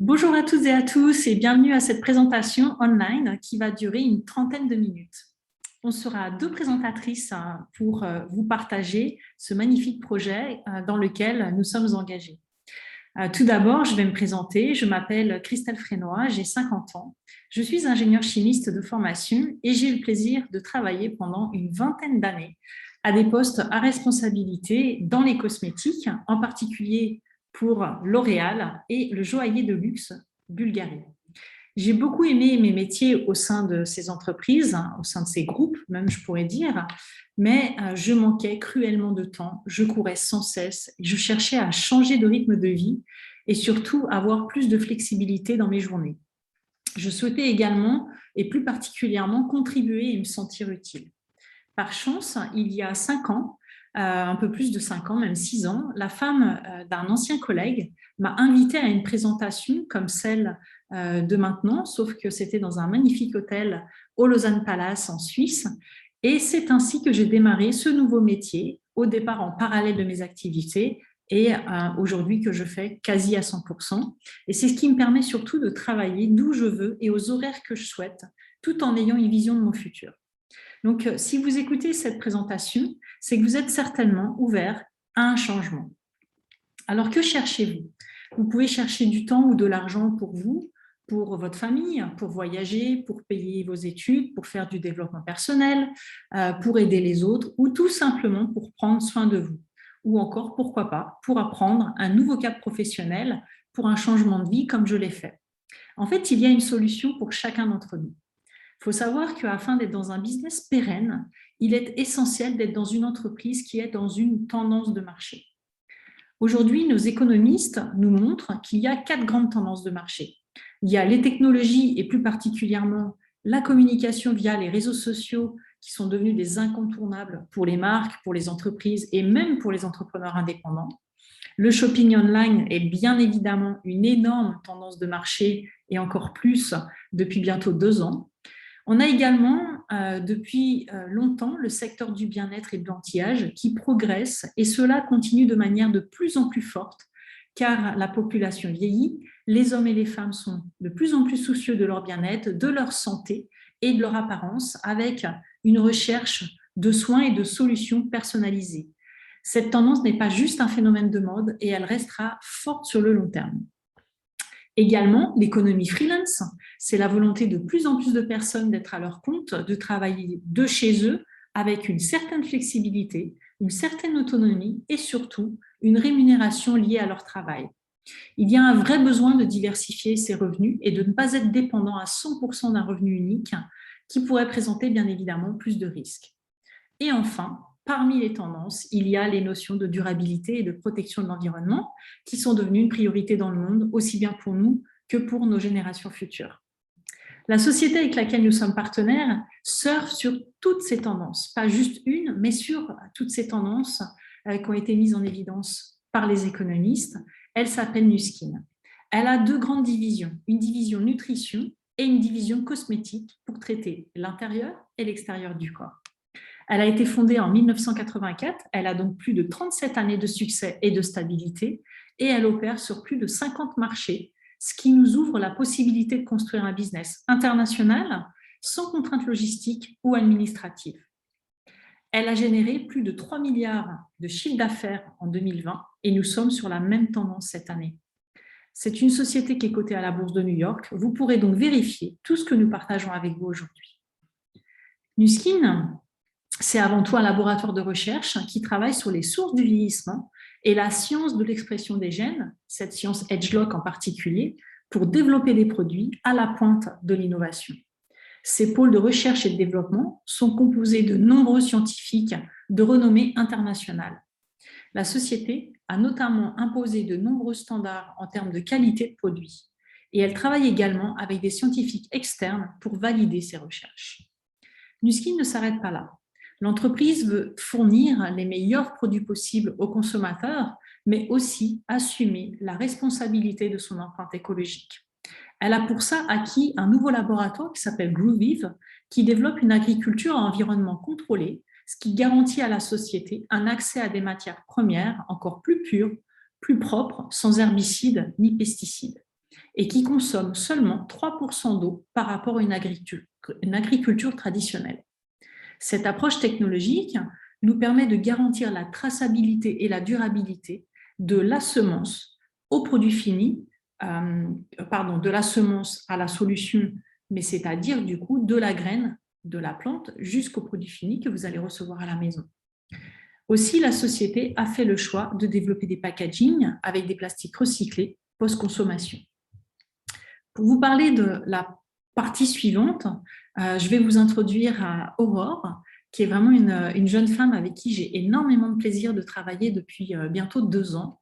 Bonjour à toutes et à tous et bienvenue à cette présentation online qui va durer une trentaine de minutes. On sera deux présentatrices pour vous partager ce magnifique projet dans lequel nous sommes engagés. Tout d'abord, je vais me présenter. Je m'appelle Christelle Frénois, j'ai 50 ans. Je suis ingénieure chimiste de formation et j'ai eu le plaisir de travailler pendant une vingtaine d'années à des postes à responsabilité dans les cosmétiques, en particulier pour L'Oréal et le joaillier de luxe Bulgari. J'ai beaucoup aimé mes métiers au sein de ces entreprises, au sein de ces groupes, même je pourrais dire, mais je manquais cruellement de temps, je courais sans cesse, je cherchais à changer de rythme de vie et surtout avoir plus de flexibilité dans mes journées. Je souhaitais également, et plus particulièrement, contribuer et me sentir utile. Par chance, il y a 5 ans, un peu plus de 5 ans, même 6 ans, la femme d'un ancien collègue m'a invitée à une présentation comme celle de maintenant, sauf que c'était dans un magnifique hôtel au Lausanne Palace en Suisse. Et c'est ainsi que j'ai démarré ce nouveau métier, au départ en parallèle de mes activités et aujourd'hui que je fais quasi à 100%. Et c'est ce qui me permet surtout de travailler d'où je veux et aux horaires que je souhaite, tout en ayant une vision de mon futur. Donc, si vous écoutez cette présentation, c'est que vous êtes certainement ouvert à un changement. Alors, que cherchez-vous? Vous pouvez chercher du temps ou de l'argent pour vous, pour votre famille, pour voyager, pour payer vos études, pour faire du développement personnel, pour aider les autres ou tout simplement pour prendre soin de vous. Ou encore, pourquoi pas, pour apprendre un nouveau cap professionnel, pour un changement de vie comme je l'ai fait. En fait, il y a une solution pour chacun d'entre nous. Il faut savoir qu'afin d'être dans un business pérenne, il est essentiel d'être dans une entreprise qui est dans une tendance de marché. Aujourd'hui, nos économistes nous montrent qu'il y a 4 grandes tendances de marché. Il y a les technologies et plus particulièrement la communication via les réseaux sociaux qui sont devenus des incontournables pour les marques, pour les entreprises et même pour les entrepreneurs indépendants. Le shopping online est bien évidemment une énorme tendance de marché et encore plus depuis bientôt 2 ans. On a également, depuis longtemps, le secteur du bien-être et de l'anti-âge qui progresse et cela continue de manière de plus en plus forte car la population vieillit, les hommes et les femmes sont de plus en plus soucieux de leur bien-être, de leur santé et de leur apparence avec une recherche de soins et de solutions personnalisées. Cette tendance n'est pas juste un phénomène de mode et elle restera forte sur le long terme. Également, l'économie freelance, c'est la volonté de plus en plus de personnes d'être à leur compte, de travailler de chez eux avec une certaine flexibilité, une certaine autonomie et surtout une rémunération liée à leur travail. Il y a un vrai besoin de diversifier ses revenus et de ne pas être dépendant à 100% d'un revenu unique qui pourrait présenter bien évidemment plus de risques. Et enfin, parmi les tendances, il y a les notions de durabilité et de protection de l'environnement qui sont devenues une priorité dans le monde, aussi bien pour nous que pour nos générations futures. La société avec laquelle nous sommes partenaires surfe sur toutes ces tendances, pas juste une, mais sur toutes ces tendances qui ont été mises en évidence par les économistes. Elle s'appelle Nuskin. Elle a 2 grandes divisions, une division nutrition et une division cosmétique pour traiter l'intérieur et l'extérieur du corps. Elle a été fondée en 1984, elle a donc plus de 37 années de succès et de stabilité et elle opère sur plus de 50 marchés, ce qui nous ouvre la possibilité de construire un business international sans contraintes logistiques ou administratives. Elle a généré plus de 3 milliards de chiffre d'affaires en 2020 et nous sommes sur la même tendance cette année. C'est une société qui est cotée à la bourse de New York. Vous pourrez donc vérifier tout ce que nous partageons avec vous aujourd'hui. Nuskin, c'est avant tout un laboratoire de recherche qui travaille sur les sources du vieillissement et la science de l'expression des gènes, cette science Edgelock en particulier, pour développer des produits à la pointe de l'innovation. Ces pôles de recherche et de développement sont composés de nombreux scientifiques de renommée internationale. La société a notamment imposé de nombreux standards en termes de qualité de produits et elle travaille également avec des scientifiques externes pour valider ces recherches. Nuskin ne s'arrête pas là. L'entreprise veut fournir les meilleurs produits possibles aux consommateurs, mais aussi assumer la responsabilité de son empreinte écologique. Elle a pour ça acquis un nouveau laboratoire qui s'appelle Groovive, qui développe une agriculture à environnement contrôlé, ce qui garantit à la société un accès à des matières premières encore plus pures, plus propres, sans herbicides ni pesticides. et qui consomment seulement 3% d'eau par rapport à une agriculture traditionnelle. Cette approche technologique nous permet de garantir la traçabilité et la durabilité de la semence au produit fini, de la semence à la solution, mais c'est-à-dire du coup de la graine de la plante jusqu'au produit fini que vous allez recevoir à la maison. Aussi, la société a fait le choix de développer des packagings avec des plastiques recyclés post-consommation. Pour vous parler de la partie suivante, je vais vous introduire à Aurore, qui est vraiment une jeune femme avec qui j'ai énormément de plaisir de travailler depuis bientôt 2 ans.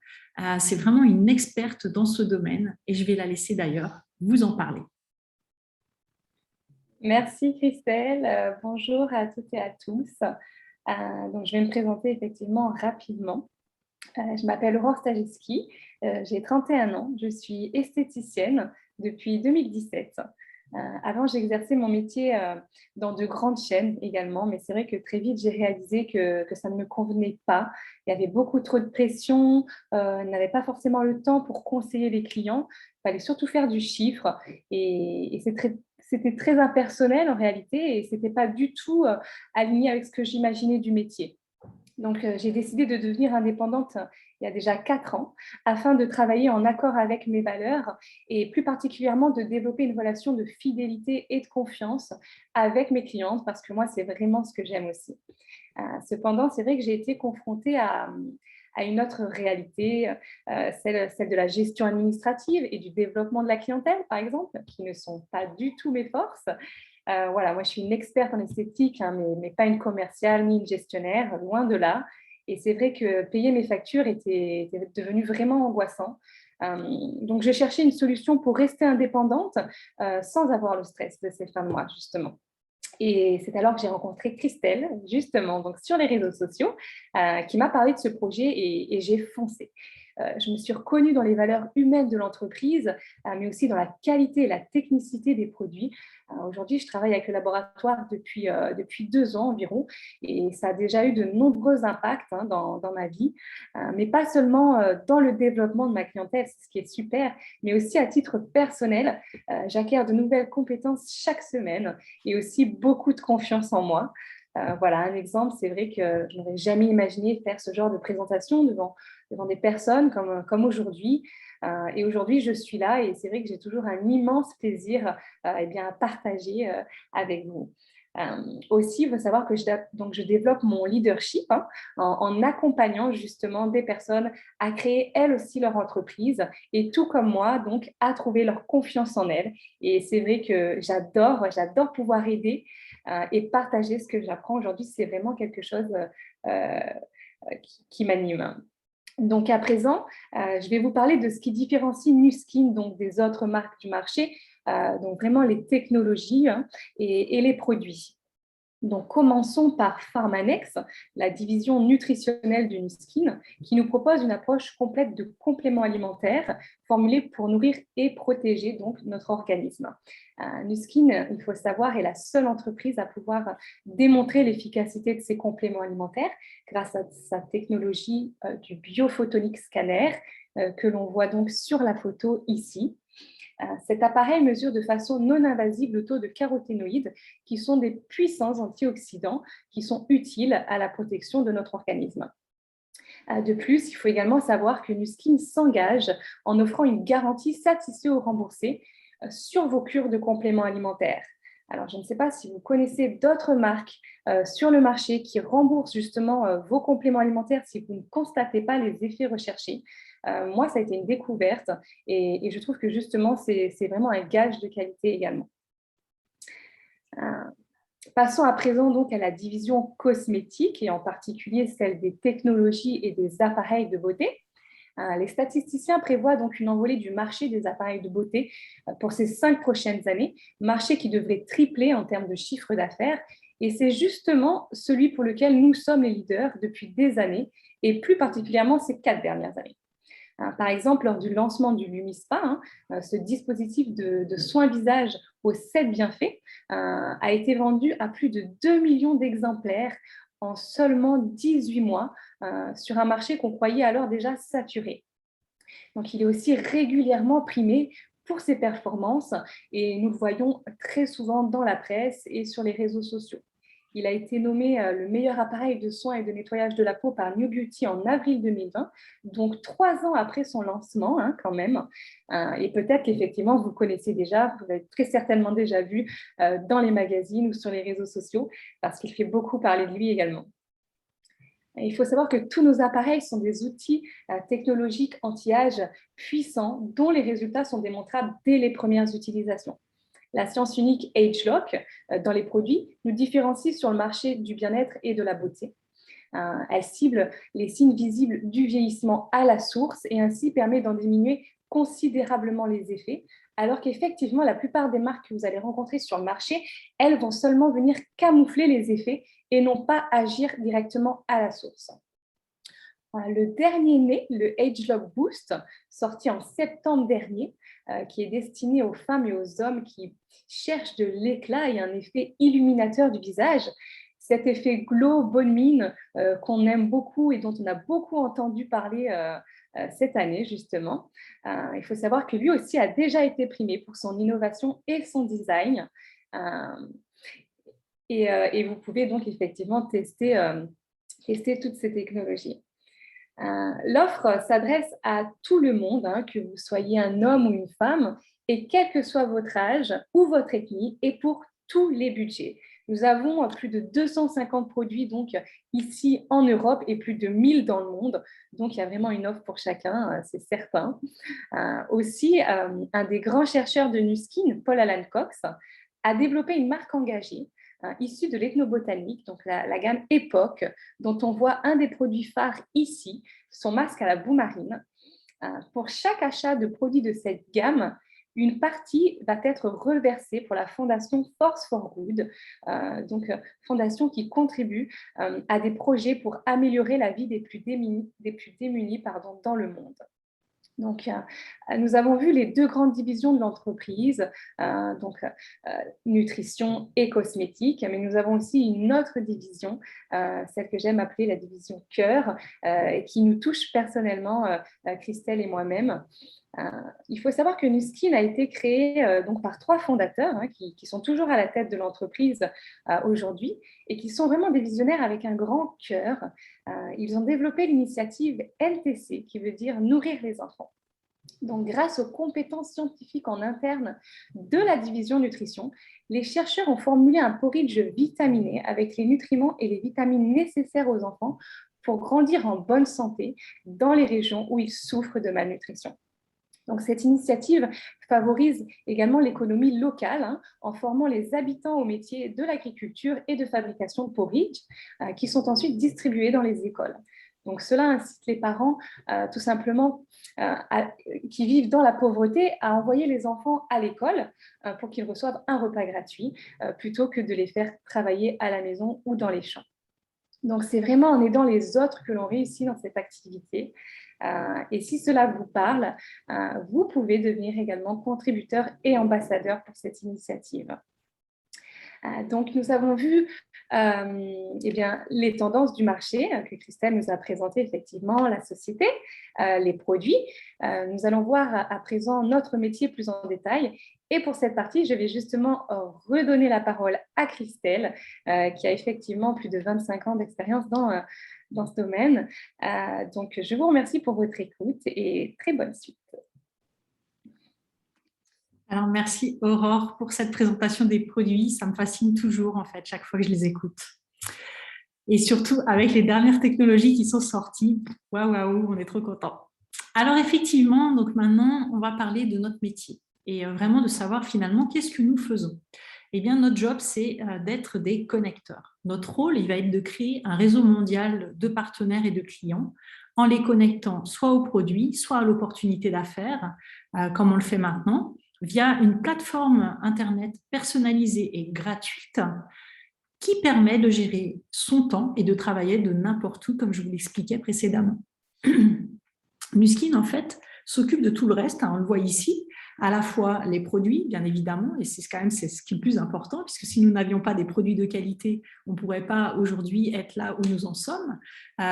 C'est vraiment une experte dans ce domaine et je vais la laisser d'ailleurs vous en parler. Merci Christelle, bonjour à toutes et à tous. Donc, je vais me présenter effectivement rapidement. Je m'appelle Aurore Stajeski, j'ai 31 ans, je suis esthéticienne depuis 2017. Avant, j'exerçais mon métier dans de grandes chaînes également, mais c'est vrai que très vite, j'ai réalisé que ça ne me convenait pas. Il y avait beaucoup trop de pression, je n'avais pas forcément le temps pour conseiller les clients. Il fallait surtout faire du chiffre et c'était très impersonnel en réalité et ce n'était pas du tout aligné avec ce que j'imaginais du métier. Donc, j'ai décidé de devenir indépendante il y a déjà 4 ans afin de travailler en accord avec mes valeurs et plus particulièrement de développer une relation de fidélité et de confiance avec mes clientes parce que moi, c'est vraiment ce que j'aime aussi. Cependant, c'est vrai que j'ai été confrontée à une autre réalité, celle de la gestion administrative et du développement de la clientèle, par exemple, qui ne sont pas du tout mes forces. Voilà, moi, je suis une experte en esthétique, hein, mais pas une commerciale ni une gestionnaire, loin de là. Et c'est vrai que payer mes factures était devenu vraiment angoissant. Donc, je cherchais une solution pour rester indépendante sans avoir le stress de ces fins de mois, justement. Et c'est alors que j'ai rencontré Christelle, justement, donc sur les réseaux sociaux, qui m'a parlé de ce projet et j'ai foncé. Je me suis reconnue dans les valeurs humaines de l'entreprise, mais aussi dans la qualité et la technicité des produits. Aujourd'hui, je travaille avec le laboratoire depuis 2 ans environ et ça a déjà eu de nombreux impacts dans ma vie, mais pas seulement dans le développement de ma clientèle, c'est ce qui est super, mais aussi à titre personnel. J'acquiers de nouvelles compétences chaque semaine et aussi beaucoup de confiance en moi. Voilà, un exemple, c'est vrai que je n'aurais jamais imaginé faire ce genre de présentation devant des personnes comme aujourd'hui. Et aujourd'hui, je suis là et c'est vrai que j'ai toujours un immense plaisir à partager avec vous. Aussi, il faut savoir que je développe mon leadership en accompagnant justement des personnes à créer elles aussi leur entreprise et tout comme moi, donc à trouver leur confiance en elles. Et c'est vrai que j'adore pouvoir aider et partager ce que j'apprends aujourd'hui. C'est vraiment quelque chose euh, qui m'anime. Donc à présent, je vais vous parler de ce qui différencie Nu Skin donc des autres marques du marché, donc vraiment les technologies et les produits. Donc, commençons par Pharmanex, la division nutritionnelle du Nuskin, qui nous propose une approche complète de compléments alimentaires formulés pour nourrir et protéger donc notre organisme. Nuskin, il faut savoir, est la seule entreprise à pouvoir démontrer l'efficacité de ces compléments alimentaires grâce à sa technologie du biophotonic scanner que l'on voit donc sur la photo ici. Cet appareil mesure de façon non invasive le taux de caroténoïdes, qui sont des puissants antioxydants qui sont utiles à la protection de notre organisme. De plus, il faut également savoir que Nuskin s'engage en offrant une garantie satisfait ou remboursée sur vos cures de compléments alimentaires. Alors, je ne sais pas si vous connaissez d'autres marques sur le marché qui remboursent justement vos compléments alimentaires si vous ne constatez pas les effets recherchés. Moi, ça a été une découverte et je trouve que justement, c'est vraiment un gage de qualité également. Passons à présent donc à la division cosmétique et en particulier celle des technologies et des appareils de beauté. Les statisticiens prévoient donc une envolée du marché des appareils de beauté pour ces 5 prochaines années, marché qui devrait tripler en termes de chiffre d'affaires. Et c'est justement celui pour lequel nous sommes les leaders depuis des années, et plus particulièrement ces 4 dernières années. Par exemple, lors du lancement du Lumispa, ce dispositif de soins visage aux 7 bienfaits a été vendu à plus de 2 millions d'exemplaires en seulement 18 mois sur un marché qu'on croyait alors déjà saturé. Donc, il est aussi régulièrement primé pour ses performances et nous le voyons très souvent dans la presse et sur les réseaux sociaux. Il a été nommé le meilleur appareil de soins et de nettoyage de la peau par New Beauty en avril 2020, donc 3 ans après son lancement quand même. Et peut-être qu'effectivement, vous le connaissez déjà, vous l'avez très certainement déjà vu dans les magazines ou sur les réseaux sociaux, parce qu'il fait beaucoup parler de lui également. Il faut savoir que tous nos appareils sont des outils technologiques anti-âge puissants dont les résultats sont démontrables dès les premières utilisations. La science unique AgeLock dans les produits nous différencie sur le marché du bien-être et de la beauté. Elle cible les signes visibles du vieillissement à la source et ainsi permet d'en diminuer considérablement les effets, alors qu'effectivement, la plupart des marques que vous allez rencontrer sur le marché, elles vont seulement venir camoufler les effets et non pas agir directement à la source. Le dernier né, le AgeLock Boost, sorti en septembre dernier, qui est destiné aux femmes et aux hommes qui cherchent de l'éclat et un effet illuminateur du visage. Cet effet glow, bonne mine qu'on aime beaucoup et dont on a beaucoup entendu parler cette année, justement. Il faut savoir que lui aussi a déjà été primé pour son innovation et son design. Et vous pouvez donc effectivement tester toutes ces technologies. L'offre s'adresse à tout le monde, que vous soyez un homme ou une femme, et quel que soit votre âge ou votre ethnie, et pour tous les budgets. Nous avons plus de 250 produits donc, ici en Europe et plus de 1000 dans le monde. Donc, il y a vraiment une offre pour chacun, c'est certain. Aussi, un des grands chercheurs de Nuskin, Paul Alan Cox, a développé une marque engagée issue de l'ethnobotanique, donc la gamme Époque, dont on voit un des produits phares ici, son masque à la boue marine. Pour chaque achat de produits de cette gamme, une partie va être reversée pour la fondation Force for Good, fondation qui contribue à des projets pour améliorer la vie des plus démunis dans le monde. Donc, nous avons vu les deux grandes divisions de l'entreprise, nutrition et cosmétique, mais nous avons aussi une autre division, celle que j'aime appeler la division cœur, qui nous touche personnellement, Christelle et moi-même. Il faut savoir que Nuskin a été créé par 3 fondateurs qui sont toujours à la tête de l'entreprise aujourd'hui et qui sont vraiment des visionnaires avec un grand cœur. Ils ont développé l'initiative NTC, qui veut dire nourrir les enfants. Donc, grâce aux compétences scientifiques en interne de la division nutrition, les chercheurs ont formulé un porridge vitaminé avec les nutriments et les vitamines nécessaires aux enfants pour grandir en bonne santé dans les régions où ils souffrent de malnutrition. Donc, cette initiative favorise également l'économie locale en formant les habitants au métier de l'agriculture et de fabrication de porridge qui sont ensuite distribués dans les écoles. Donc, cela incite les parents tout simplement qui vivent dans la pauvreté à envoyer les enfants à l'école pour qu'ils reçoivent un repas gratuit plutôt que de les faire travailler à la maison ou dans les champs. Donc, c'est vraiment en aidant les autres que l'on réussit dans cette activité. Et si cela vous parle, vous pouvez devenir également contributeur et ambassadeur pour cette initiative. Donc, nous avons vu les tendances du marché que Christelle nous a présentées, effectivement, la société, les produits. Nous allons voir à présent notre métier plus en détail. Et pour cette partie, je vais justement redonner la parole à Christelle, qui a effectivement plus de 25 ans d'expérience dans ce domaine. Donc, je vous remercie pour votre écoute et très bonne suite. Alors, merci Aurore pour cette présentation des produits. Ça me fascine toujours, en fait, chaque fois que je les écoute. Et surtout, avec les dernières technologies qui sont sorties, waouh, on est trop contents. Alors, effectivement, donc maintenant, on va parler de notre métier et vraiment de savoir finalement qu'est-ce que nous faisons. Eh bien, notre job, c'est d'être des connecteurs. Notre rôle, il va être de créer un réseau mondial de partenaires et de clients en les connectant soit aux produits, soit à l'opportunité d'affaires, comme on le fait maintenant, via une plateforme Internet personnalisée et gratuite qui permet de gérer son temps et de travailler de n'importe où, comme je vous l'expliquais précédemment. Nuskin, en fait, s'occupe de tout le reste, on le voit ici, à la fois les produits, bien évidemment, et c'est ce qui est le plus important, puisque si nous n'avions pas des produits de qualité, on ne pourrait pas aujourd'hui être là où nous en sommes.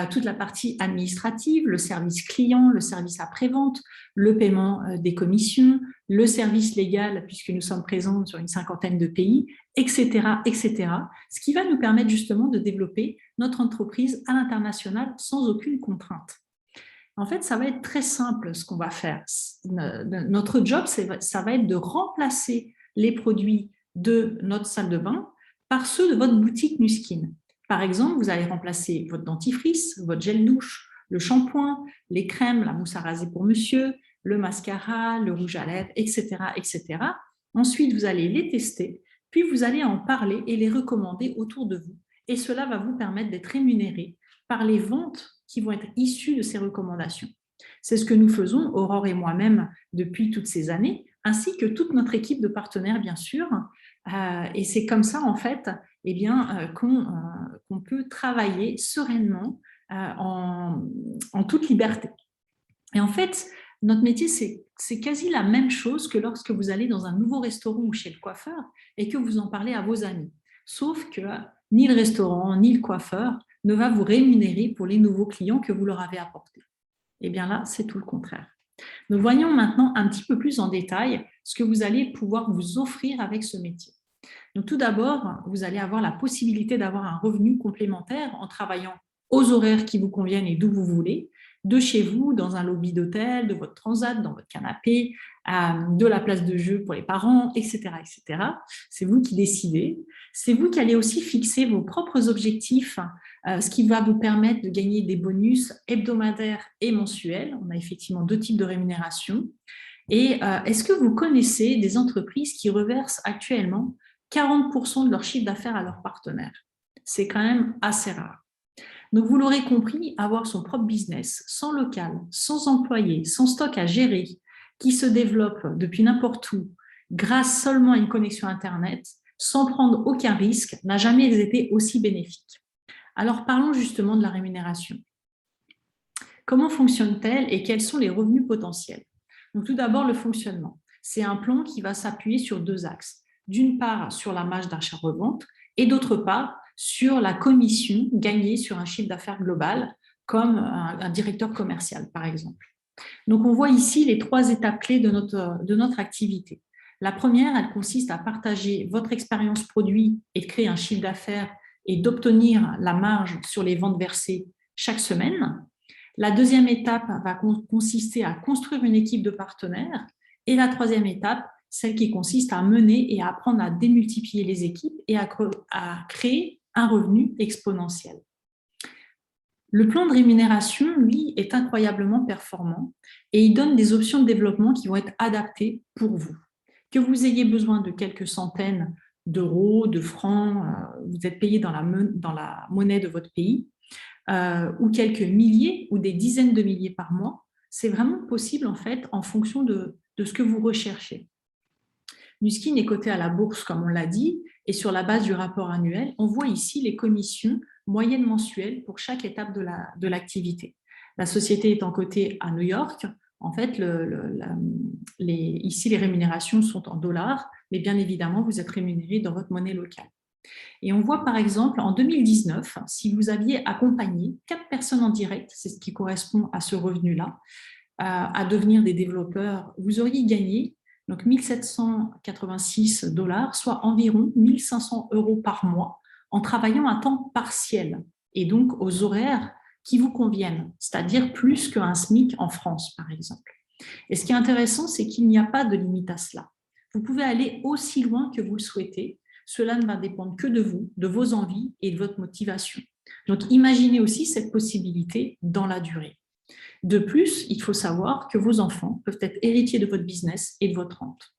Toute la partie administrative, le service client, le service après-vente, le paiement des commissions, le service légal, puisque nous sommes présents sur une 50aine de pays, etc., etc. Ce qui va nous permettre justement de développer notre entreprise à l'international sans aucune contrainte. En fait, ça va être très simple ce qu'on va faire. Notre job, ça va être de remplacer les produits de notre salle de bain par ceux de votre boutique Nu Skin. Par exemple, vous allez remplacer votre dentifrice, votre gel douche, le shampoing, les crèmes, la mousse à raser pour monsieur, le mascara, le rouge à lèvres, etc., etc. Ensuite, vous allez les tester, puis vous allez en parler et les recommander autour de vous. Et cela va vous permettre d'être rémunéré par les ventes qui vont être issues de ces recommandations. C'est ce que nous faisons, Aurore et moi-même, depuis toutes ces années, ainsi que toute notre équipe de partenaires, bien sûr. Et c'est comme ça, en fait, qu'on peut travailler sereinement en toute liberté. Et en fait, notre métier, c'est quasi la même chose que lorsque vous allez dans un nouveau restaurant ou chez le coiffeur et que vous en parlez à vos amis. Sauf que ni le restaurant, ni le coiffeur ne va vous rémunérer pour les nouveaux clients que vous leur avez apportés. Et bien là, c'est tout le contraire. Donc, voyons maintenant un petit peu plus en détail ce que vous allez pouvoir vous offrir avec ce métier. Donc, tout d'abord, vous allez avoir la possibilité d'avoir un revenu complémentaire en travaillant aux horaires qui vous conviennent et d'où vous voulez, de chez vous, dans un lobby d'hôtel, de votre transat, dans votre canapé, de la place de jeu pour les parents, etc., etc. C'est vous qui décidez. C'est vous qui allez aussi fixer vos propres objectifs, ce qui va vous permettre de gagner des bonus hebdomadaires et mensuels. On a effectivement 2 types de rémunération. Et est-ce que vous connaissez des entreprises qui reversent actuellement 40% de leur chiffre d'affaires à leurs partenaires? C'est quand même assez rare. Donc, vous l'aurez compris, avoir son propre business, sans local, sans employé, sans stock à gérer, qui se développe depuis n'importe où, grâce seulement à une connexion Internet, sans prendre aucun risque, n'a jamais été aussi bénéfique. Alors, parlons justement de la rémunération. Comment fonctionne-t-elle et quels sont les revenus potentiels? Donc, tout d'abord, le fonctionnement. C'est un plan qui va s'appuyer sur 2 axes. D'une part, sur la marge d'achat-revente et d'autre part, sur la commission gagnée sur un chiffre d'affaires global, comme un directeur commercial, par exemple. Donc, on voit ici les 3 étapes clés de notre activité. La première, elle consiste à partager votre expérience produit et de créer un chiffre d'affaires et d'obtenir la marge sur les ventes versées chaque semaine. La deuxième étape va consister à construire une équipe de partenaires. Et la troisième étape, celle qui consiste à mener et à apprendre à démultiplier les équipes et à créer un revenu exponentiel. Le plan de rémunération, lui, est incroyablement performant et il donne des options de développement qui vont être adaptées pour vous. Que vous ayez besoin de quelques centaines d'euros, de francs, vous êtes payé dans la monnaie de votre pays, ou quelques milliers ou des dizaines de milliers par mois, c'est vraiment possible en fait en fonction de ce que vous recherchez. Nu Skin est coté à la bourse, comme on l'a dit, et sur la base du rapport annuel, on voit ici les commissions moyennes mensuelles pour chaque étape de l'activité. La société étant cotée à New York, en fait, ici les rémunérations sont en dollars, mais bien évidemment, vous êtes rémunéré dans votre monnaie locale. Et on voit par exemple en 2019, si vous aviez accompagné 4 personnes en direct, c'est ce qui correspond à ce revenu-là, à devenir des développeurs, vous auriez gagné donc 1 786 $, soit environ 1 500 € par mois, en travaillant à temps partiel et donc aux horaires qui vous conviennent, c'est-à-dire plus qu'un SMIC en France, par exemple. Et ce qui est intéressant, c'est qu'il n'y a pas de limite à cela. Vous pouvez aller aussi loin que vous le souhaitez. Cela ne va dépendre que de vous, de vos envies et de votre motivation. Donc, imaginez aussi cette possibilité dans la durée. De plus, il faut savoir que vos enfants peuvent être héritiers de votre business et de votre rente.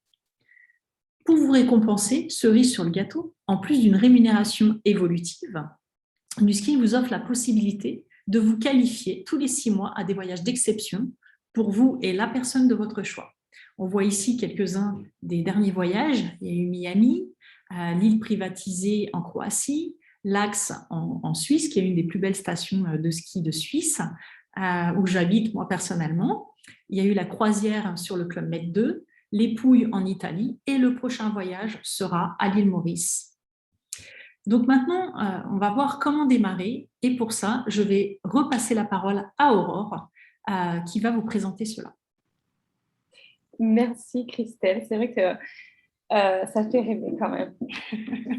Pour vous récompenser, cerise sur le gâteau, en plus d'une rémunération évolutive, Nu Skin vous offre la possibilité de vous qualifier tous les 6 mois à des voyages d'exception pour vous et la personne de votre choix. On voit ici quelques-uns des derniers voyages. Il y a eu Miami, l'île privatisée en Croatie, l'Axe en Suisse, qui est une des plus belles stations de ski de Suisse, où j'habite moi personnellement. Il y a eu la croisière sur le Club Med 2, les Pouilles en Italie et le prochain voyage sera à l'île Maurice. Donc maintenant, on va voir comment démarrer et pour ça, je vais repasser la parole à Aurore qui va vous présenter cela. Merci Christelle, c'est vrai que ça fait rêver quand même,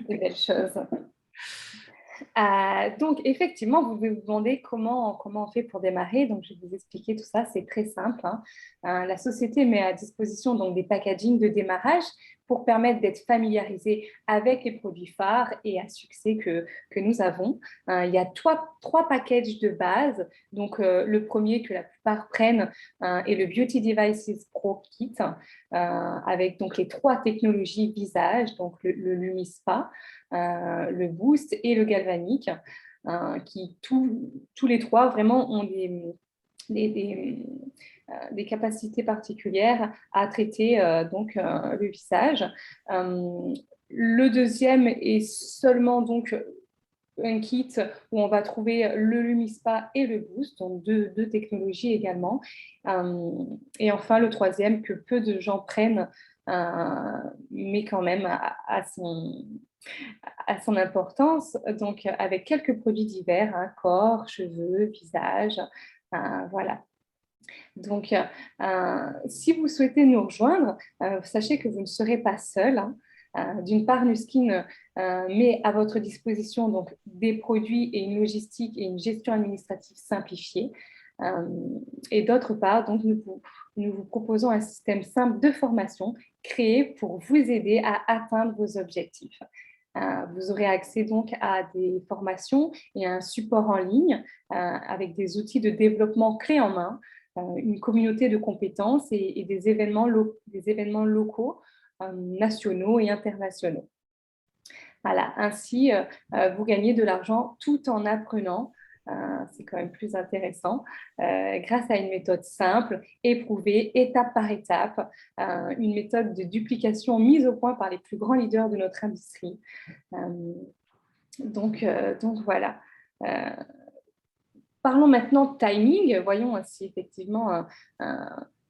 des belles choses. Donc, effectivement, vous vous demandez comment on fait pour démarrer. Donc, je vais vous expliquer tout ça. C'est très simple, hein. La société met à disposition donc, des packagings de démarrage pour permettre d'être familiarisé avec les produits phares et à succès que nous avons. Il y a trois packages de base. Donc, le premier que la plupart prennent est le Beauty Devices Pro Kit avec donc, les 3 technologies visage, donc le Lumispa, le Boost et le Galvanique, qui tous les 3 vraiment ont des capacités particulières à traiter donc, le visage. Le deuxième est seulement donc un kit où on va trouver le Lumispa et le Boost, donc deux technologies également. Et enfin, le troisième que peu de gens prennent, mais quand même à son importance, donc avec quelques produits divers, hein, corps, cheveux, visage, voilà. Donc, si vous souhaitez nous rejoindre, sachez que vous ne serez pas seul, hein. D'une part, Nuskin met à votre disposition donc, des produits et une logistique et une gestion administrative simplifiée. Et d'autre part, donc, nous vous proposons un système simple de formation créé pour vous aider à atteindre vos objectifs. Vous aurez accès donc à des formations et à un support en ligne avec des outils de développement clés en main, une communauté de compétences et des événements locaux, nationaux et internationaux. Voilà, ainsi, vous gagnez de l'argent tout en apprenant. C'est quand même plus intéressant, grâce à une méthode simple, éprouvée, étape par étape, une méthode de duplication mise au point par les plus grands leaders de notre industrie. Donc voilà. Parlons maintenant de timing. Voyons si effectivement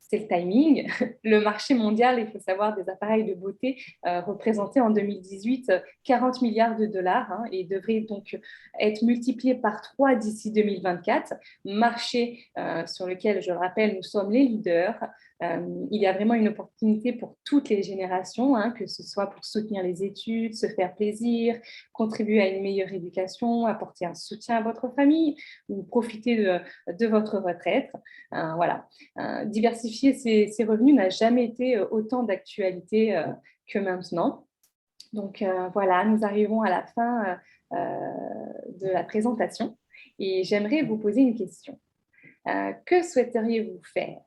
c'est le timing. Le marché mondial, il faut savoir, des appareils de beauté représentait en 2018 40 milliards de dollars, hein, et devrait donc être multiplié par 3 d'ici 2024. Marché sur lequel, je le rappelle, nous sommes les leaders. Il y a vraiment une opportunité pour toutes les générations, hein, que ce soit pour soutenir les études, se faire plaisir, contribuer à une meilleure éducation, apporter un soutien à votre famille ou profiter de votre retraite. Voilà. Diversifier ses revenus n'a jamais été autant d'actualité que maintenant. Donc voilà, nous arrivons à la fin de la présentation et j'aimerais vous poser une question. Que souhaiteriez-vous faire?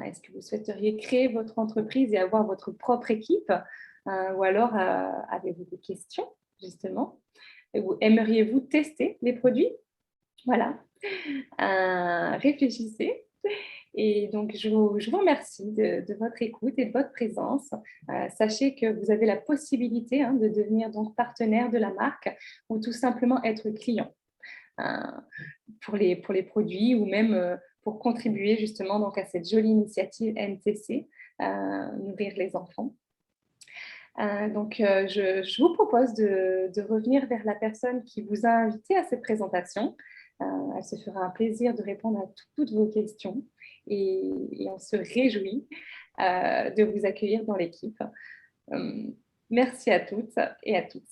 Est-ce que vous souhaiteriez créer votre entreprise et avoir votre propre équipe? Ou alors avez-vous des questions, justement? Aimeriez-vous tester les produits? Voilà. Réfléchissez. Et donc, je vous remercie de votre écoute et de votre présence. Sachez que vous avez la possibilité, hein, de devenir donc partenaire de la marque ou tout simplement être client pour les produits ou même pour contribuer justement donc, à cette jolie initiative NTC, Nourrir les enfants. Je vous propose de revenir vers la personne qui vous a invité à cette présentation. Elle se fera un plaisir de répondre à toutes vos questions et on se réjouit de vous accueillir dans l'équipe. Merci à toutes et à tous.